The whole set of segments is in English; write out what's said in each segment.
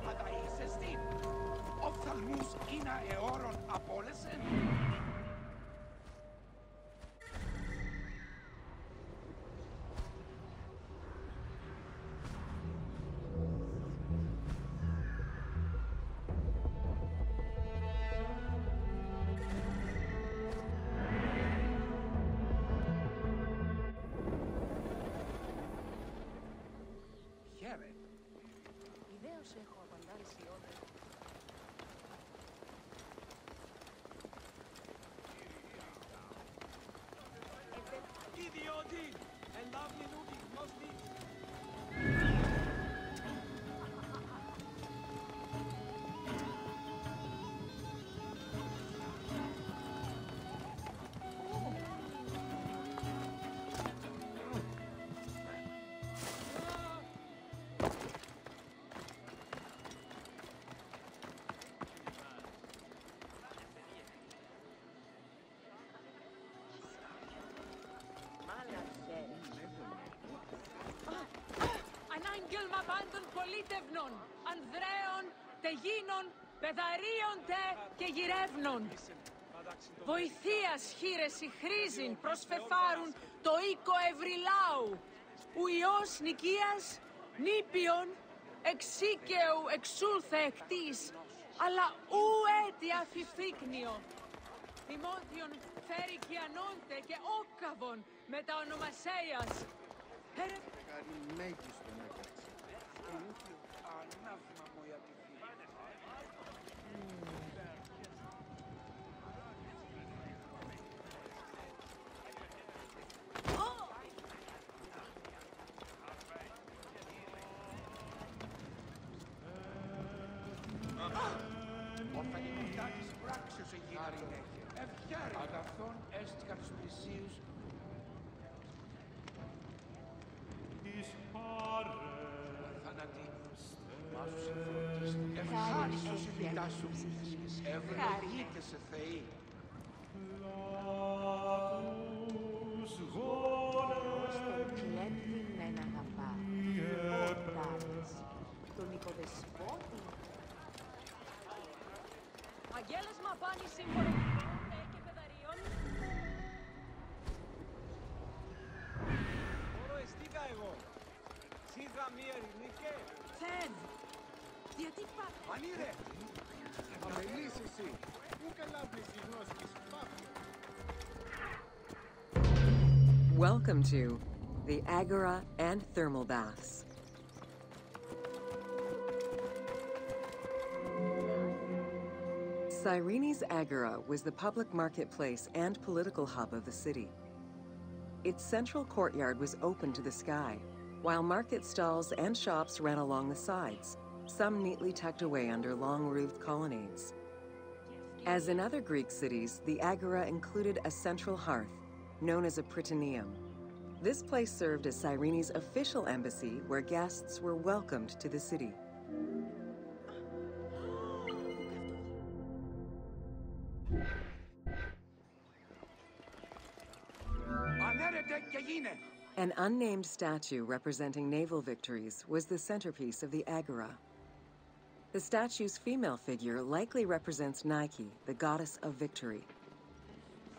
Παταί εστίν. Οφθαλμούς είναι αιώρων απόλεσεν. Χαίρε. Ιδέως έχω απαντήσει όλα. Ιδιώτη! Ελάβει νούτι, γνώστη. Ανάγγελμα πάντων πολίτευνων, Ανδρέων, τεγίνων, πεδαρίων τε και γυρεύνων. Βοηθείας χείρεση χρήζην προσφεφάρουν το οίκο ευρυλάου. Ο Υιός Νικίας, νήπιον, εξίκαιου εξούλθε εκτής, αλλά ου έτη αφιφθήκνιο. Δημότιον φέρει και ανώντε και όκαβον με τα ονομασέας. Κάνει μέγιστον έκατσε. Ανάθημα μου η ατυχή. Οφελιμουτά της πράξεως εγίναριν έχει. Ευχιάρη αγαθών έστικα τους πλησίους. Θανατή, μάσους εμφροντίστε. Ευχάριστος η φυτά σου. Ευλογείτε σε Θεή. Στον κλέπτη μεν αγαπά, ο Τάρης, τον οικοδεσπότη. Αγγέλασμα πάνη συμπορευτικών τε και πεδαρίων. Μόνο εστίκα εγώ. Σίδα μία ρινίκε. Θεέ, γιατί πάτε. Μανίρε! Αμελής εσύ. Πού καλά η γνώση της πάφη. Welcome to the Agora and Thermal Baths. Cyreni's Agora was the public marketplace and political hub of the city. Its central courtyard was open to the sky, while market stalls and shops ran along the sides, some neatly tucked away under long-roofed colonnades. As in other Greek cities, the Agora included a central hearth, known as a prytaneum. This place served as Cyrene's official embassy where guests were welcomed to the city. Ανέρετε και γίνε! An unnamed statue representing naval victories was the centerpiece of the Agora. The statue's female figure likely represents Nike, the goddess of victory.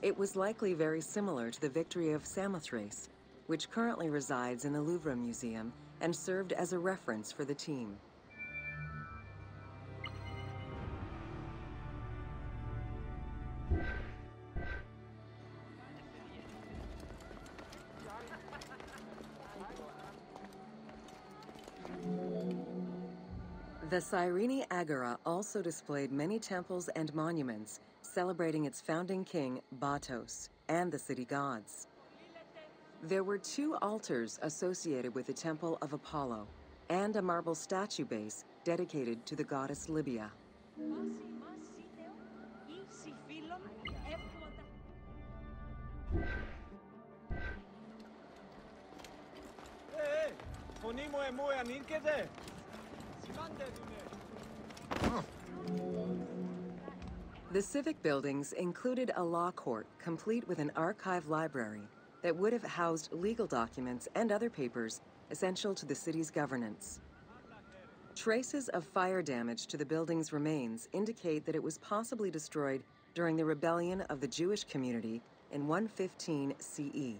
It was likely very similar to the victory of Samothrace, which currently resides in the Louvre Museum and served as a reference for the team. The Cyrene Agora also displayed many temples and monuments celebrating its founding king, Batos, and the city gods. There were 2 altars associated with the Temple of Apollo and a marble statue base dedicated to the goddess Libya. Φωνή μου εμού ανήρκεται. Σημάντε δουνε. The civic buildings included a law court complete with an archive library that would have housed legal documents and other papers essential to the city's governance. Traces of fire damage to the building's remains indicate that it was possibly destroyed during the rebellion of the Jewish community in 115 CE.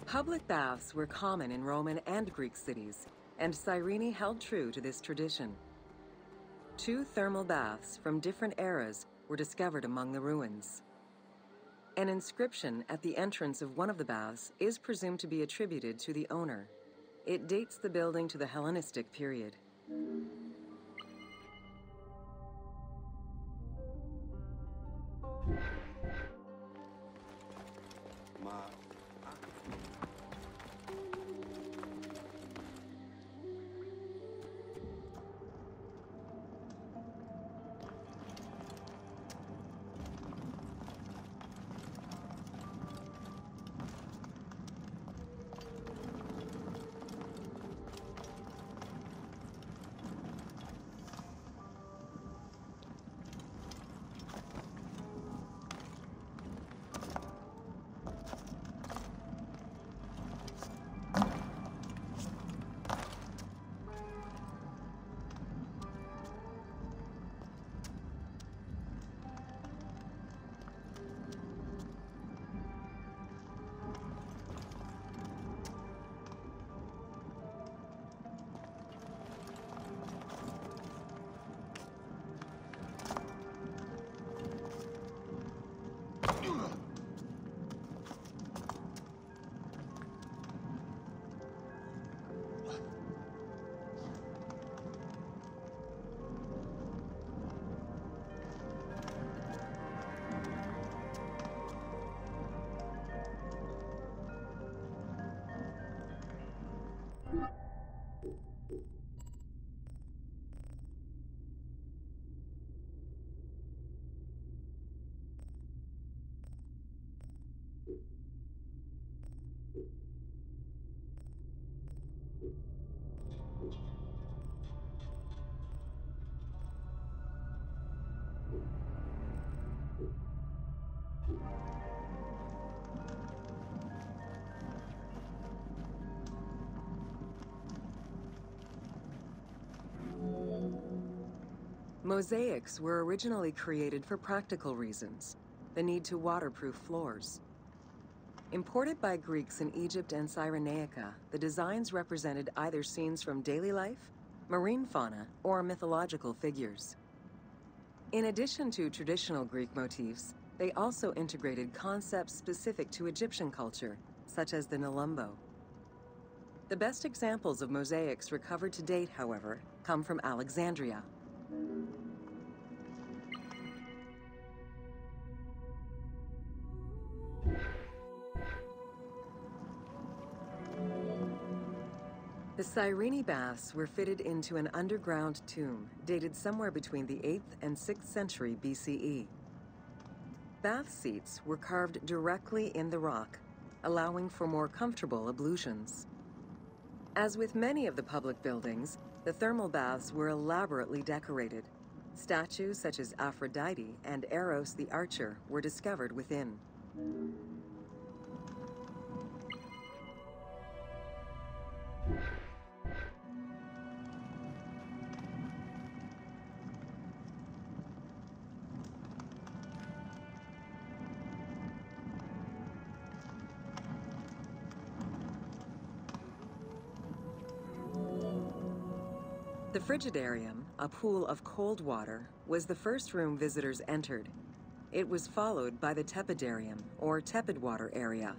Public baths were common in Roman and Greek cities, and Cyrene held true to this tradition. 2 thermal baths from different eras were discovered among the ruins. An inscription at the entrance of one of the baths is presumed to be attributed to the owner. It dates the building to the Hellenistic period. Mosaics were originally created for practical reasons, the need to waterproof floors. Imported by Greeks in Egypt and Cyrenaica, the designs represented either scenes from daily life, marine fauna, or mythological figures. In addition to traditional Greek motifs, they also integrated concepts specific to Egyptian culture, such as the Nelumbo. The best examples of mosaics recovered to date, however, come from Alexandria. The Cyrene baths were fitted into an underground tomb dated somewhere between the 8th and 6th century BCE. Bath seats were carved directly in the rock, allowing for more comfortable ablutions. As with many of the public buildings, the thermal baths were elaborately decorated. Statues such as Aphrodite and Eros the Archer were discovered within. The Frigidarium, a pool of cold water, was the first room visitors entered. It was followed by the Tepidarium, or tepid water area,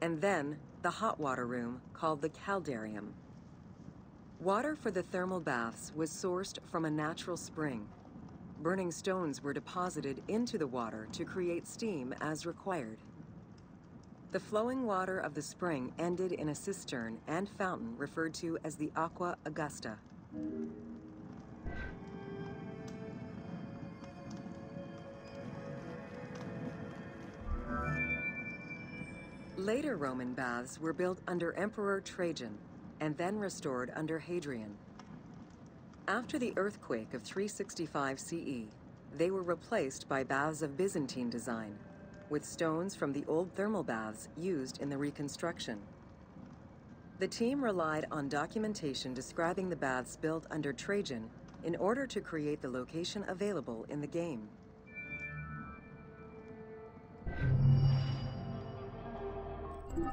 and then the hot water room called the Caldarium. Water for the thermal baths was sourced from a natural spring. Burning stones were deposited into the water to create steam as required. The flowing water of the spring ended in a cistern and fountain referred to as the Aqua Augusta. Later Roman baths were built under Emperor Trajan and then restored under Hadrian. After the earthquake of 365 CE, they were replaced by baths of Byzantine design, with stones from the old thermal baths used in the reconstruction. The team relied on documentation describing the baths built under Trajan in order to create the location available in the game. You